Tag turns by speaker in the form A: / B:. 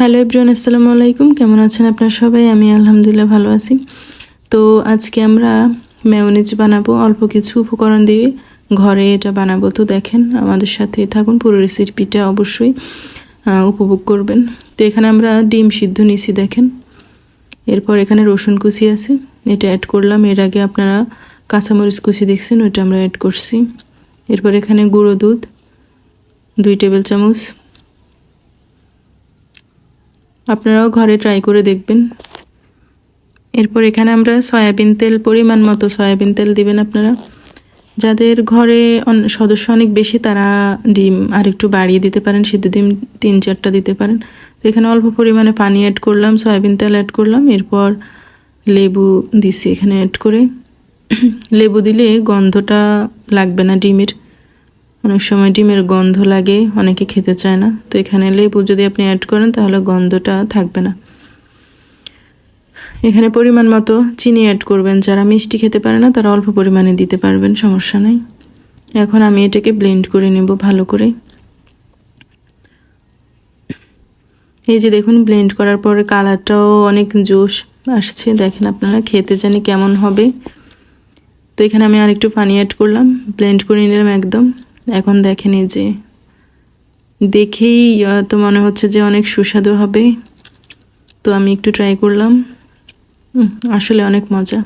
A: Hello everyone, আসসালামু আলাইকুম। কেমন আছেন আপনারা সবাই? আমি আলহামদুলিল্লাহ ভালো আছি। তো আজকে আমরা মেয়োনিজ বানাবো অল্প কিছু উপকরণ দিয়ে, ঘরে এটা বানাবো। তো দেখেন, আমাদের সাথে থাকুন, পুরো রেসিপিটা অবশ্যই উপভোগ করবেন। তো এখানে আমরা ডিম সিদ্ধ নিছি দেখেন। এরপর এখানে রসুন কুচি আছে, এটা অ্যাড করলাম। এর আগে আপনারা কাঁচামরিচ কুচি দেখছেন, ওইটা আমরা অ্যাড করছি। এরপর এখানে গুঁড়ো দুধ 2 টেবিল চামচ, আপনারাও ঘরে ট্রাই করে দেখবেন। এরপর এখানে আমরা সয়াবিন তেল, পরিমাণ মতো সয়াবিন তেল দিবেন আপনারা। যাদের ঘরে সদস্য অনেক বেশি, তারা ডিম আর একটু বাড়িয়ে দিতে পারেন, সিদ্ধ ডিম 3-4টা দিতে পারেন। তো এখানে অল্প পরিমাণে পানি অ্যাড করলাম, সয়াবিন তেল অ্যাড করলাম। এরপর লেবু দিছি এখানে অ্যাড করে। লেবু দিলে গন্ধটা লাগবে না ডিমের। অনেক সময় ডিমের গন্ধ লাগে, অনেকে খেতে চায় না। তো এখানে লেবু যদি আপনি অ্যাড করেন তাহলে গন্ধটা থাকবে না। এখানে পরিমাণ মতো চিনি অ্যাড করবেন। যারা মিষ্টি খেতে পারে না তারা অল্প পরিমাণে দিতে পারবেন, সমস্যা নাই। এখন আমি এটাকে ব্লেন্ড করে নেব ভালো করে। এই যে দেখুন, ব্লেন্ড করার পরে কালারটাও অনেক জোশ আসছে, দেখেন আপনারা। খেতে জানি কেমন হবে। তো এখানে আমি আরেকটু পানি অ্যাড করলাম, ব্লেন্ড করে নিলাম একদম। এখন দেখেন, এই যে দেখেই তো মনে হচ্ছে যে অনেক সুস্বাদু হবে। তো আমি একটু ট্রাই করলাম, আসলে অনেক মজা।